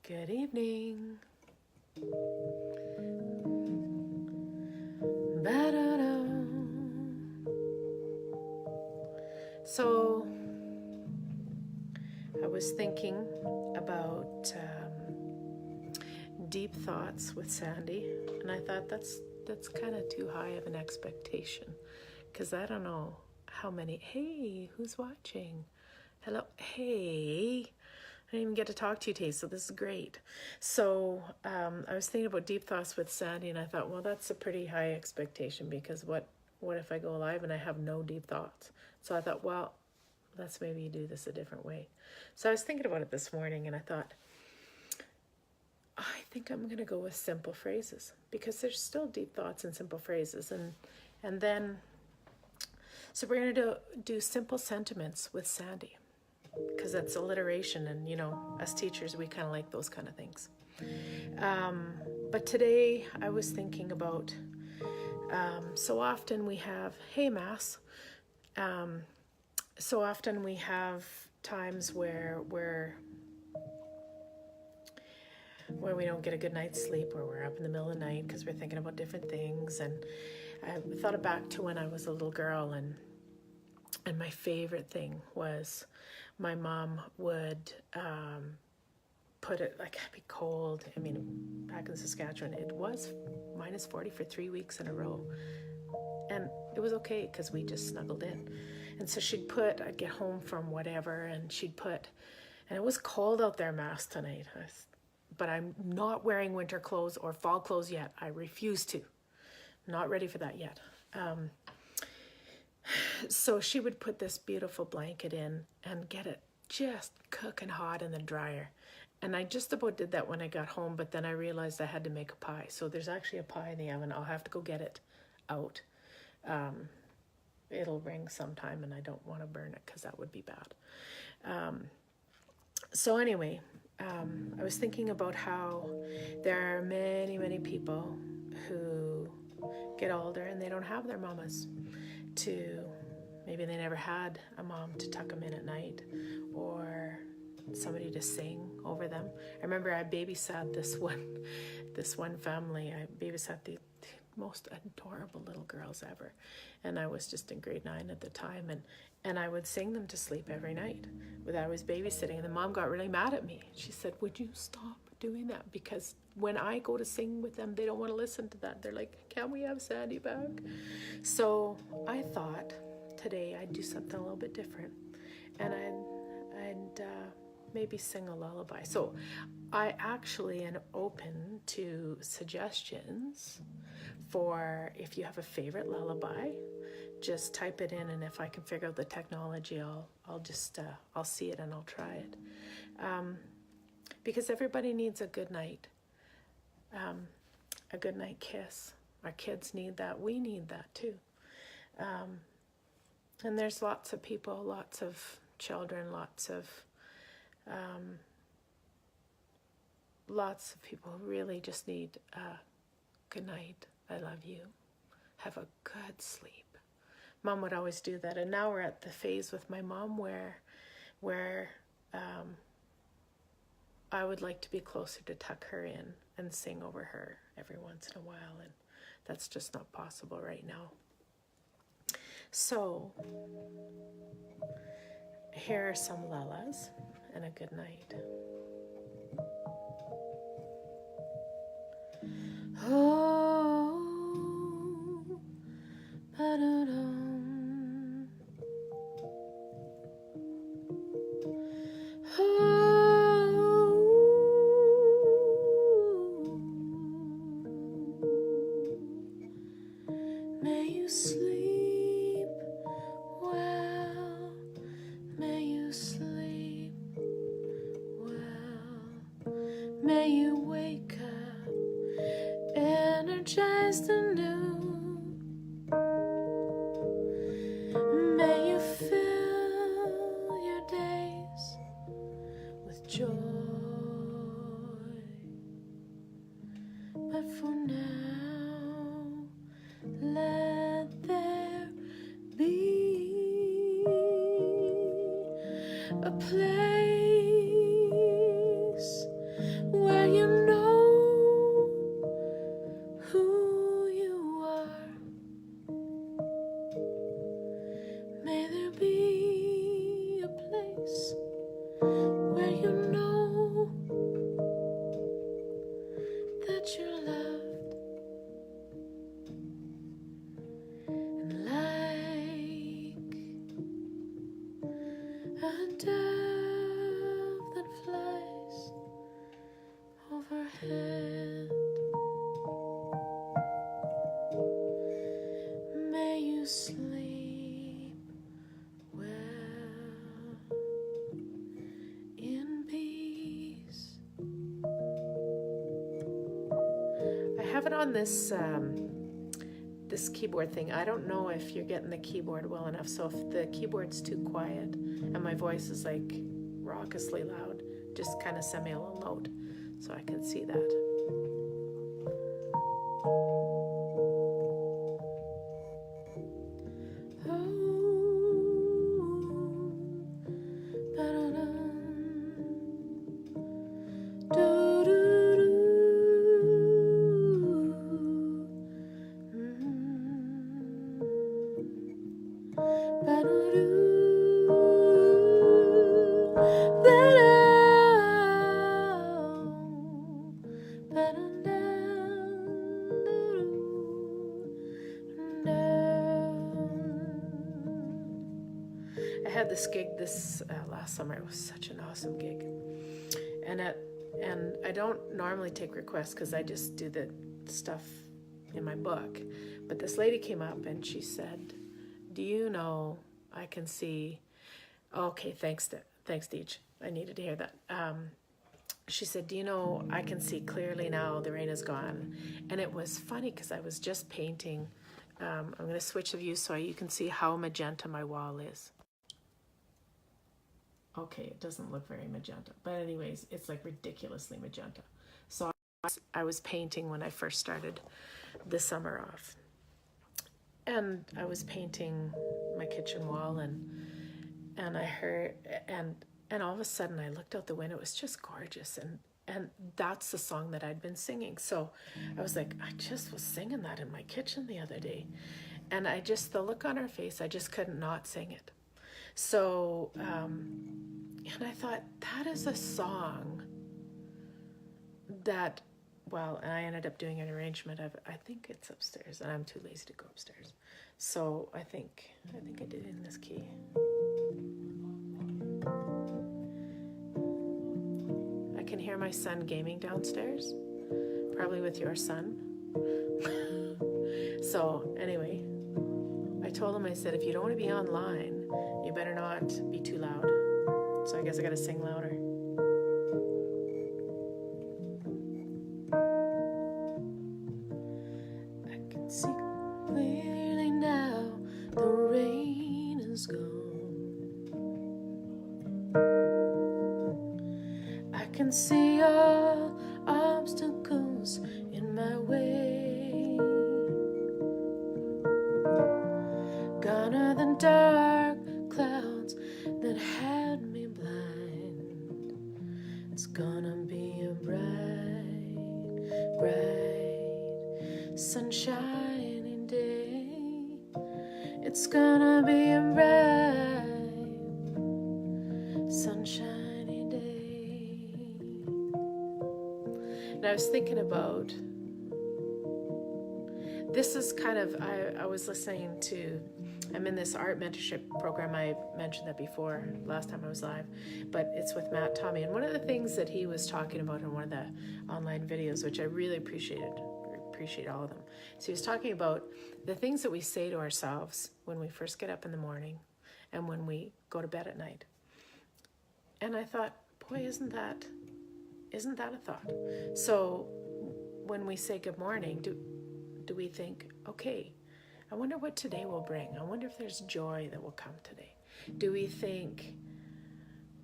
Good evening. Ba-da-da. So I was thinking about deep thoughts with Sandy, and I thought that's kind of too high of an expectation, because I don't know how many. Hey, who's watching? Hello. Hey, I didn't even get to talk to you today, so this is great. So I was thinking about deep thoughts with Sandy, and I thought, well, that's a pretty high expectation, because what if I go live and I have no deep thoughts? So I thought, well, let's maybe do this a different way. So I was thinking about it this morning, and I thought, I think I'm going to go with simple phrases, because there's still deep thoughts in simple phrases. And then, so we're going to do simple sentiments with Sandy, because that's alliteration, and you know, us teachers, we kind of like those kind of things. But today I was thinking about, so often we have, hey Mass, so often we have times where we don't get a good night's sleep, or we're up in the middle of the night because we're thinking about different things. And I thought back to when I was a little girl, and my favorite thing was my mom would put it, like, it'd be cold. I mean, back in Saskatchewan, it was -40 for 3 weeks in a row. And it was okay because we just snuggled in. And so I'd get home from whatever, and and it was cold out there, Mass, tonight. But I'm not wearing winter clothes or fall clothes yet. I refuse to. Not ready for that yet. So she would put this beautiful blanket in and get it just cooking hot in the dryer. And I just about did that when I got home, but then I realized I had to make a pie. So there's actually a pie in the oven. I'll have to go get it out. It'll ring sometime, and I don't want to burn it because that would be bad. So anyway, I was thinking about how there are many, many people who get older and they don't have their mamas maybe they never had a mom to tuck them in at night, or somebody to sing over them. I remember I babysat this one family. I babysat the most adorable little girls ever, and I was just in grade 9 at the time, and I would sing them to sleep every night when I was babysitting. And the mom got really mad at me. She said, would you stop doing that? Because when I go to sing with them, they don't want to listen to that. They're like, can we have Sandy back? So I thought today I'd do something a little bit different, and I'd maybe sing a lullaby. So I actually am open to suggestions for, if you have a favorite lullaby, just type it in, and if I can figure out the technology, I'll see it and I'll try it. Because everybody needs a good night kiss. Our kids need that. We need that too. And there's lots of people, lots of children, lots of people who really just need a good night. I love you. Have a good sleep. Mom would always do that. And now we're at the phase with my mom where I would like to be closer to tuck her in and sing over her every once in a while. And that's just not possible right now. So here are some lullas and a good night. Oh, ba-da-dum. Oh, may you sleep well, may you sleep well, may you wake up energized anew. May you fill your days with joy. But for now, let there be a place head. May you sleep well in peace. I have it on this this keyboard thing. I don't know if you're getting the keyboard well enough, so if the keyboard's too quiet and my voice is like raucously loud, just kind of send me a little note so I can see that. I had this gig this last summer. It was such an awesome gig, and I don't normally take requests because I just do the stuff in my book. But this lady came up and she said, "Do you know I can see?" Okay, thanks, Deej. I needed to hear that. She said, "Do you know I can see clearly now? The rain is gone." And it was funny because I was just painting. I'm going to switch the view so you can see how magenta my wall is. Okay, it doesn't look very magenta, but anyways, it's like ridiculously magenta. So I was painting when I first started the summer off, and I was painting my kitchen wall, and I heard, and all of a sudden I looked out the window. It was just gorgeous, and that's the song that I'd been singing. So I was like, I just was singing that in my kitchen the other day, and the look on her face, I just couldn't not sing it. So, and I thought, that is a song that, well, and I ended up doing an arrangement of, I think it's upstairs, and I'm too lazy to go upstairs. So I think I did it in this key. I can hear my son gaming downstairs, probably with your son. So anyway, I told him, I said, if you don't want to be online, you better not be too loud. So I guess I gotta sing louder. I can see clearly now, the rain is gone. I can see all obstacles in my way. Gone are the dark clouds that had me blind. It's gonna be a bright, bright, sunshiny day. It's gonna be a bright, sunshiny day. And I was thinking about, this is kind of, I was listening to, I'm in this art mentorship program. I mentioned that before, last time I was live, but it's with Matt Tommy. And one of the things that he was talking about in one of the online videos, which I really appreciate all of them. So he was talking about the things that we say to ourselves when we first get up in the morning and when we go to bed at night. And I thought, boy, isn't that a thought? So when we say good morning, do we think, okay, I wonder what today will bring. I wonder if there's joy that will come today. Do we think,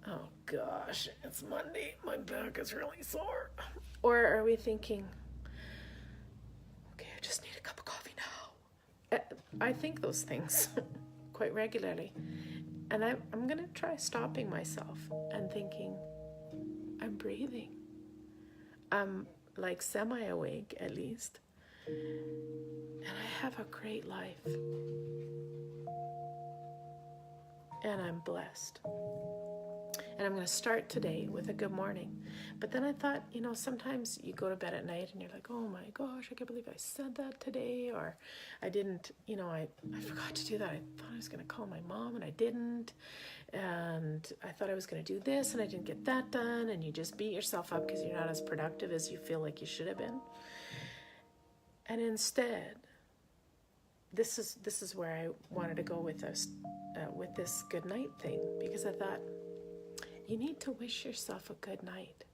oh gosh, it's Monday, my back is really sore? Or are we thinking, okay, I just need a cup of coffee now? I think those things quite regularly. And I'm going to try stopping myself and thinking, I'm breathing. I'm like semi-awake at least. And I have a great life. And I'm blessed. And I'm going to start today with a good morning. But then I thought, sometimes you go to bed at night and you're like, oh my gosh, I can't believe I said that today. Or I didn't, I forgot to do that. I thought I was going to call my mom and I didn't. And I thought I was going to do this and I didn't get that done. And you just beat yourself up because you're not as productive as you feel like you should have been. And instead, this is where I wanted to go with this good night thing, because I thought, you need to wish yourself a good night.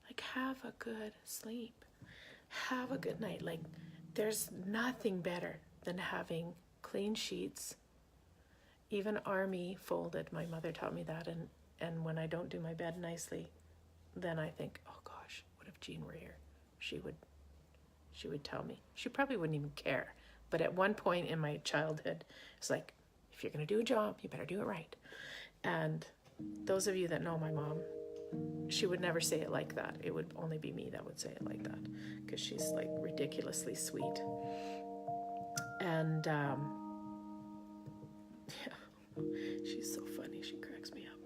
Like, have a good sleep. Have a good night. Like, there's nothing better than having clean sheets, even army folded. My mother taught me that. And when I don't do my bed nicely, then I think, oh gosh, what if Jean were here? She would tell me. She probably wouldn't even care. But at one point in my childhood, it's like, if you're going to do a job, you better do it right. And those of you that know my mom, she would never say it like that. It would only be me that would say it like that, because she's like ridiculously sweet. And yeah, she's so funny. She cracks me up.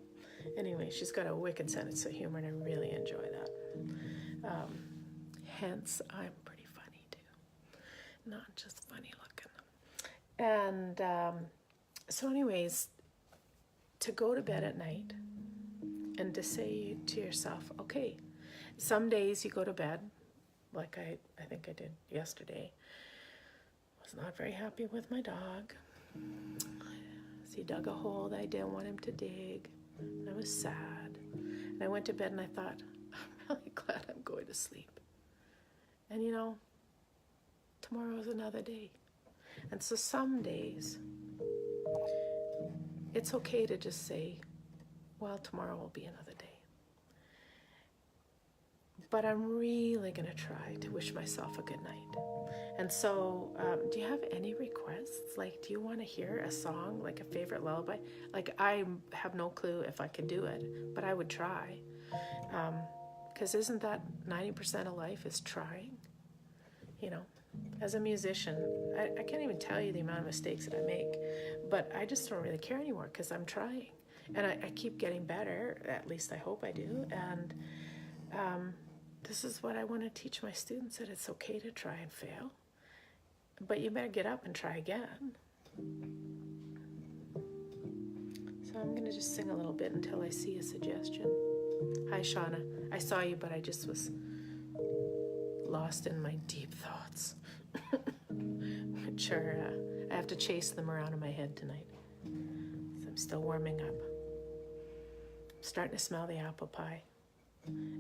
Anyway, she's got a wicked sense of humor, and I really enjoy that. Hence, I'm pretty funny too, not just funny looking. And so anyways, to go to bed at night and to say to yourself, okay, some days you go to bed, like I think I did yesterday. I was not very happy with my dog. So he dug a hole that I didn't want him to dig, and I was sad. And I went to bed and I thought, I'm really glad I'm going to sleep. And tomorrow is another day. And so some days, it's okay to just say, well, tomorrow will be another day. But I'm really going to try to wish myself a good night. And so, do you have any requests? Like, do you want to hear a song, like a favorite lullaby? Like, I have no clue if I can do it, but I would try. Because isn't that 90% of life is trying? As a musician, I can't even tell you the amount of mistakes that I make, but I just don't really care anymore because I'm trying. And I keep getting better, at least I hope I do. And this is what I want to teach my students, that it's okay to try and fail, but you better get up and try again. So I'm going to just sing a little bit until I see a suggestion. Hi, Shauna. I saw you, but I just was lost in my deep thoughts, which are, I have to chase them around in my head tonight. So I'm still warming up. I'm starting to smell the apple pie.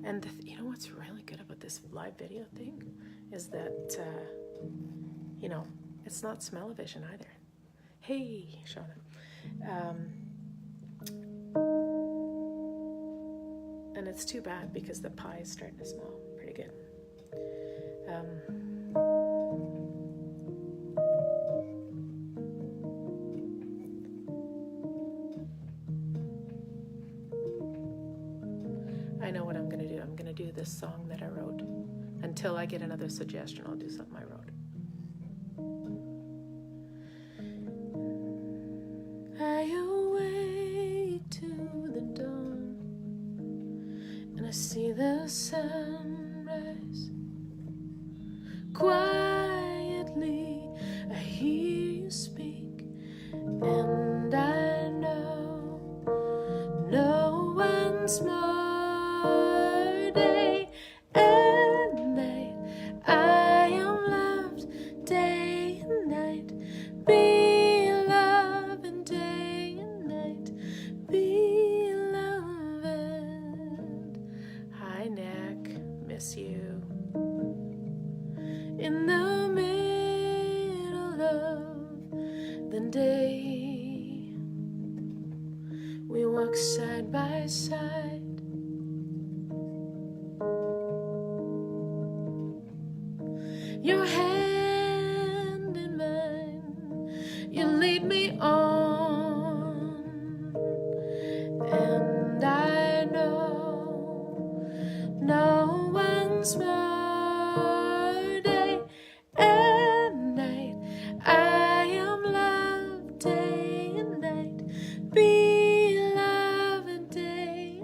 And you know what's really good about this live video thing is that, it's not smell-o-vision either. Hey, Shauna. And it's too bad because the pie is starting to smell pretty good. I know what I'm going to do. I'm going to do this song that I wrote. Until I get another suggestion, I'll do something I wrote. I awake to the dawn, and I see the sunrise. Quietly I hear you speak, and I know no one's more day and night. I am loved day and night, beloved day and night, beloved. Hi, Nick, miss you. In the middle of the day, we walk side by side. Your hand in mine, you lead me on, and I know no one's more day and night. I am loved day and night, beloved day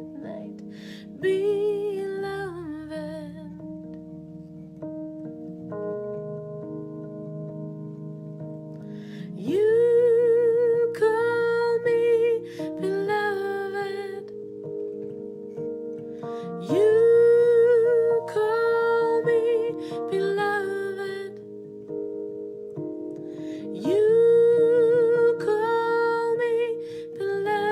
beloved. You call me beloved. You call me beloved. You call me beloved.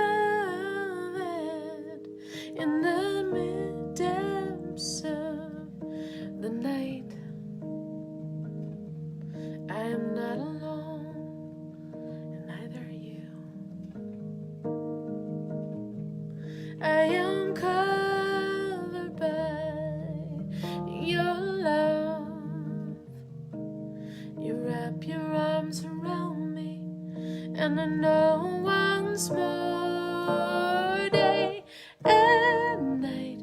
In the mid-depths of the night, I am not alone, and neither are you. I am covered by your love. You wrap your arms around me, and I know once more, day and night,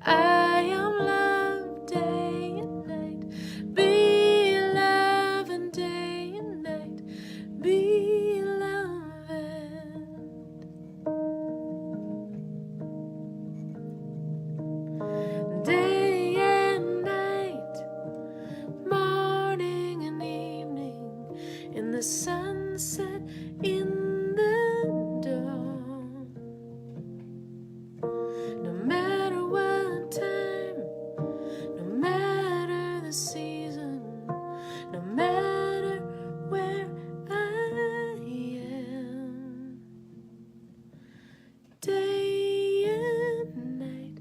I am loved day and night, beloved day and night, beloved. Day and night, morning and evening, in the sunset, in the dawn. No matter what time, no matter the season, no matter where I am, day and night,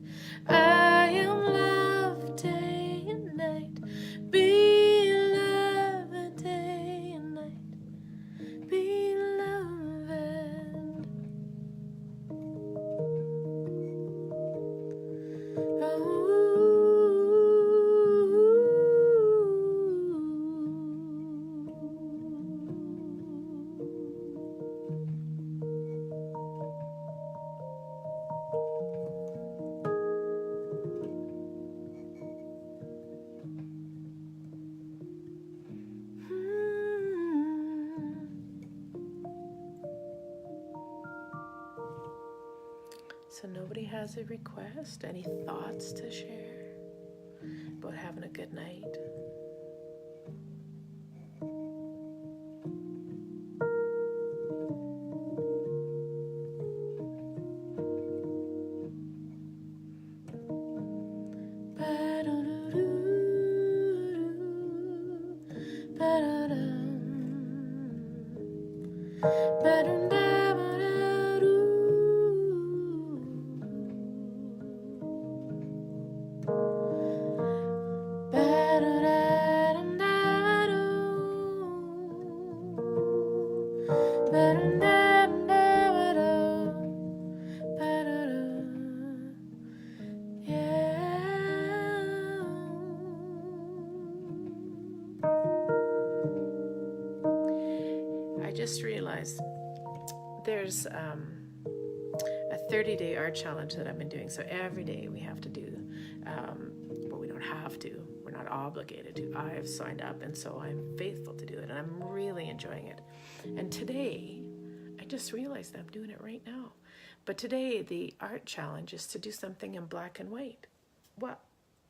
I am loved day and night, beloved day and night, beloved. So nobody has a request, any thoughts to share about having a good night? I just realized there's a 30-day art challenge that I've been doing. So every day we have to do, well, we don't have to, we're not obligated to. I've signed up, and so I'm faithful to do it, and I'm really enjoying it. And today, I just realized I'm doing it right now. But today, the art challenge is to do something in black and white. What?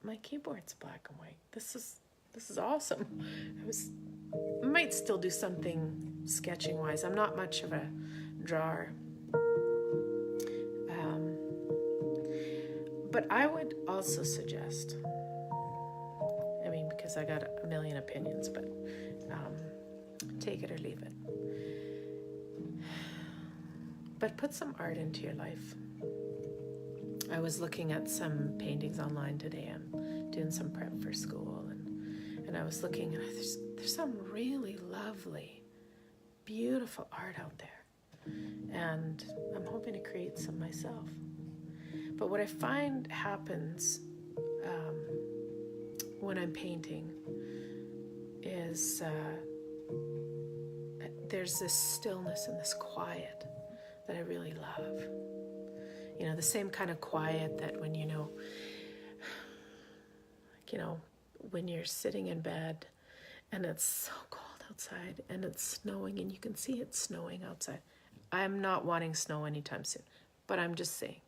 My keyboard's black and white. This is awesome. I might still do something sketching wise. I'm not much of a drawer. But I would also suggest, I mean, because I got a million opinions, but take it or leave it. But put some art into your life. I was looking at some paintings online today. I'm doing some prep for school, and I was looking, and there's some really lovely, beautiful art out there. And I'm hoping to create some myself. But what I find happens when I'm painting is there's this stillness and this quiet that I really love. You know, the same kind of quiet that when, when you're sitting in bed and it's so cold outside and it's snowing and you can see it snowing outside. I'm not wanting snow anytime soon, but I'm just saying,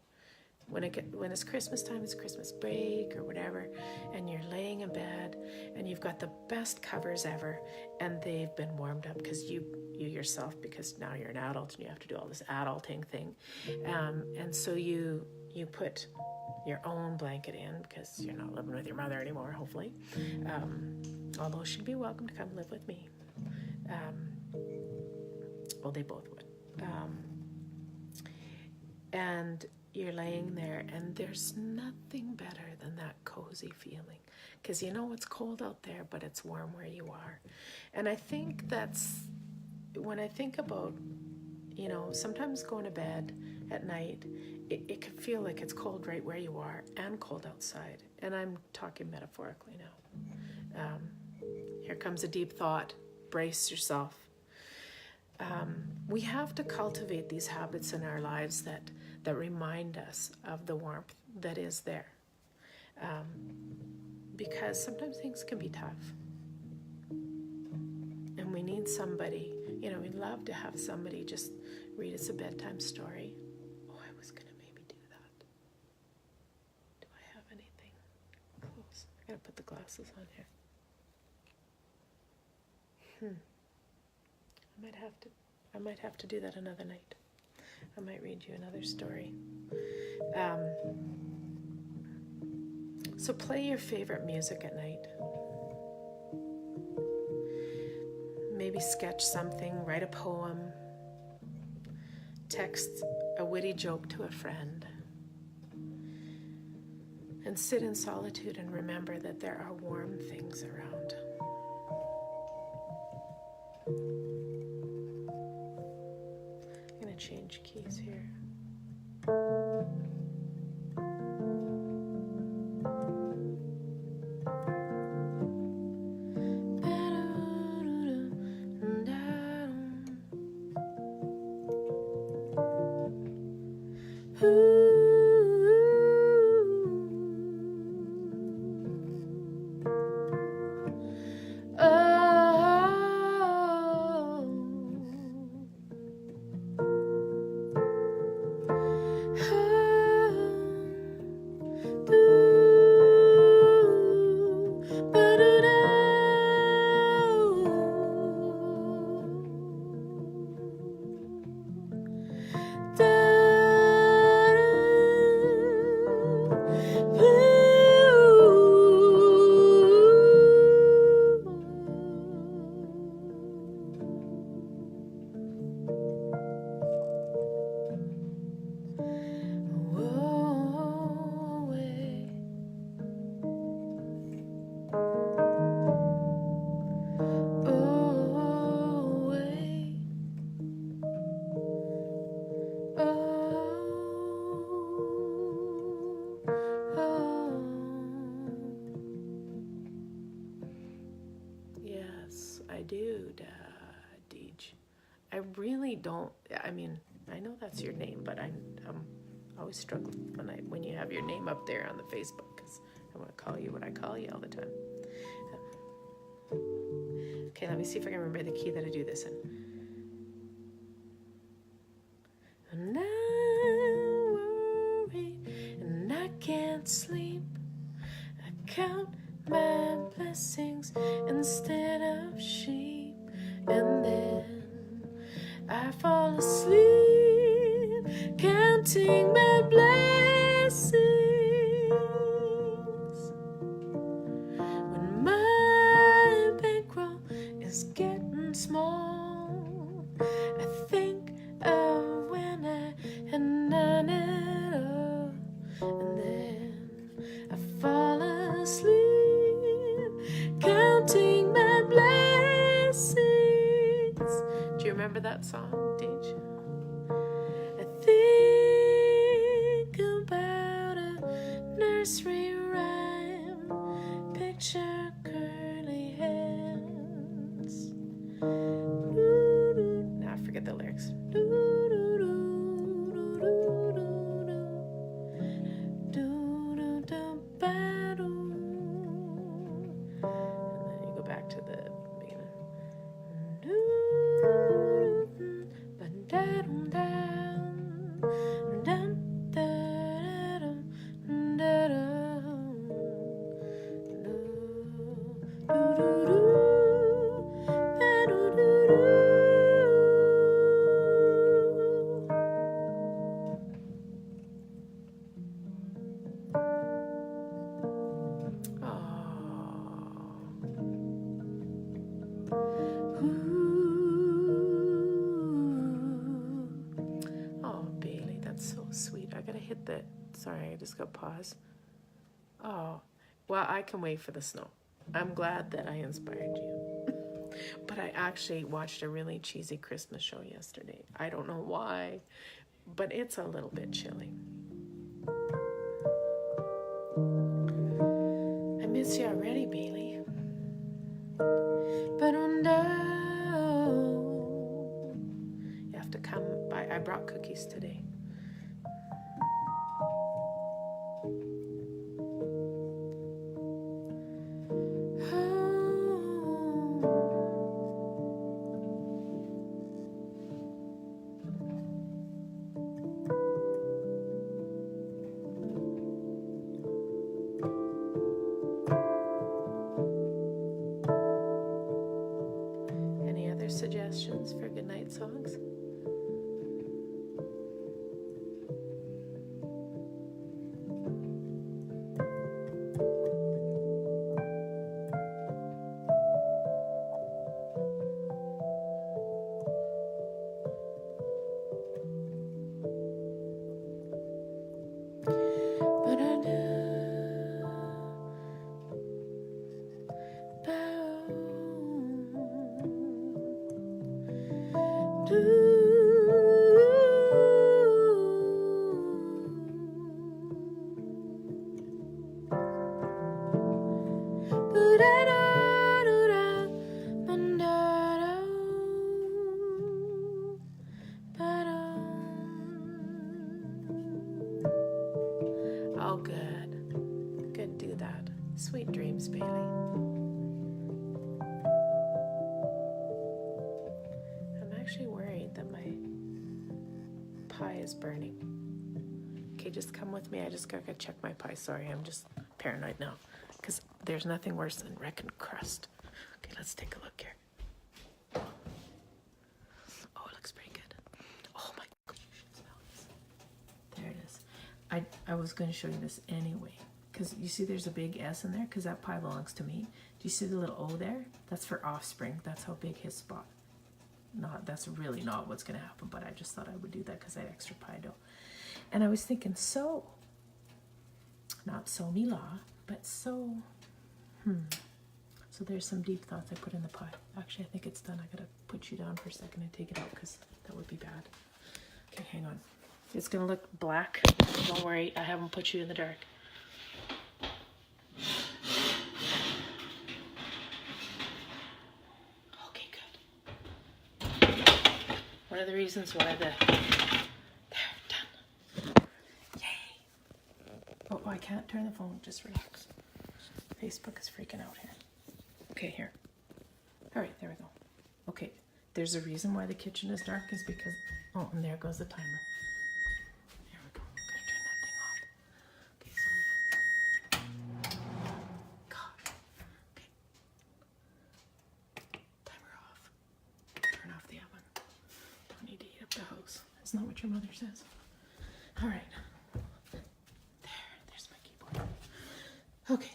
when it's Christmas time, it's Christmas break or whatever, and you're laying in bed and you've got the best covers ever, and they've been warmed up because you yourself, because now you're an adult and you have to do all this adulting thing, and so you put your own blanket in because you're not living with your mother anymore, hopefully, although she'd be welcome to come live with me. Well, they both would. And you're laying there, and there's nothing better than that cozy feeling, because you know it's cold out there, but it's warm where you are. And I think that's when I think about, sometimes going to bed at night, it can feel like it's cold right where you are and cold outside. And I'm talking metaphorically now. Here comes a deep thought. Brace yourself. We have to cultivate these habits in our lives that remind us of the warmth that is there. Because sometimes things can be tough. And we need somebody, we'd love to have somebody just read us a bedtime story. Oh, I was going to maybe do that. Do I have anything close? I got to put the glasses on here. I might have to do that another night. I might read you another story. So play your favorite music at night. Maybe sketch something, write a poem, text a witty joke to a friend, and sit in solitude and remember that there are warm things around. I'm going to change keys here. I do, Deej. I really don't, I know that's your name, but I'm always struggle when you have your name up there on the Facebook, because I want to call you what I call you all the time. Okay, let me see if I can remember the key that I do this in. And I worry, and I can't sleep. I count my blessings instead of sheep, and then I fall asleep counting my blessings. When my bankroll is getting small, I think of when I had none at all, and then I fall asleep counting my blessings. Do you remember that song, Deej? I think about a nursery rhyme, picture curly hands. Now I forget the lyrics. To the beginning. part that, sorry, I just got pause. Oh, well, I can wait for the snow. I'm glad that I inspired you. But I actually watched a really cheesy Christmas show yesterday. I don't know why, but it's a little bit chilly. I miss you already, Bailey. But no, you have to come by. I brought cookies today. Any other suggestions for goodnight songs? Oh, good. Good, do that. Sweet dreams, Bailey. I'm actually worried that my pie is burning. Okay, just come with me. I just gotta check my pie. Sorry, I'm just paranoid now. Because there's nothing worse than wrecking crust. Okay, let's take a look here. Oh, it looks pretty good. Oh my gosh, you should smell this. There it is. I was going to show you this anyway. Because you see there's a big S in there? Because that pie belongs to me. Do you see the little O there? That's for offspring. That's how big his spot. That's really not what's going to happen. But I just thought I would do that because I had extra pie dough. And I was thinking, so. Not so me la, but so. So there's some deep thoughts I put in the pie. Actually, I think it's done. I gotta put you down for a second and take it out because that would be bad. Okay, hang on. It's gonna look black. Don't worry, I haven't put you in the dark. Okay, good. One of the reasons why there, done. Yay. Oh, I can't turn the phone. Just relax. Facebook is freaking out here. Okay, here. All right, there we go. Okay, there's a reason why the kitchen is dark is because, oh, and there goes the timer. Here we go. I'm gonna turn that thing off. Okay, sorry. God. Okay. Timer off. Turn off the oven. Don't need to heat up the house. Isn't that what your mother says? All right. There's my keyboard. Okay.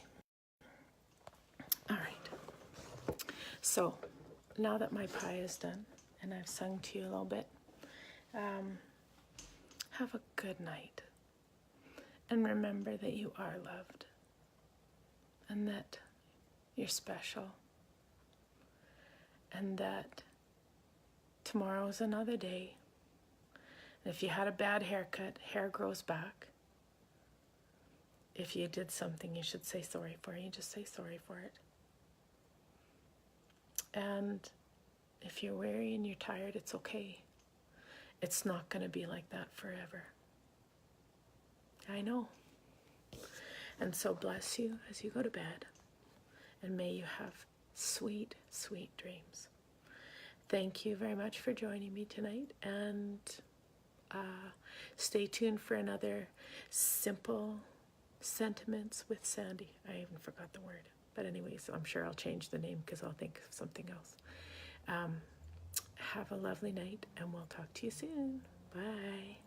So, now that my pie is done, and I've sung to you a little bit, have a good night. And remember that you are loved. And that you're special. And that tomorrow is another day. And if you had a bad haircut, hair grows back. If you did something you should say sorry for, you just say sorry for it. And if you're weary and you're tired, it's okay. It's not going to be like that forever. I know. And so bless you as you go to bed. And may you have sweet, sweet dreams. Thank you very much for joining me tonight. And stay tuned for another Simple Sentiments with Sandy. I even forgot the word. But anyways, I'm sure I'll change the name because I'll think of something else. Have a lovely night, and we'll talk to you soon. Bye.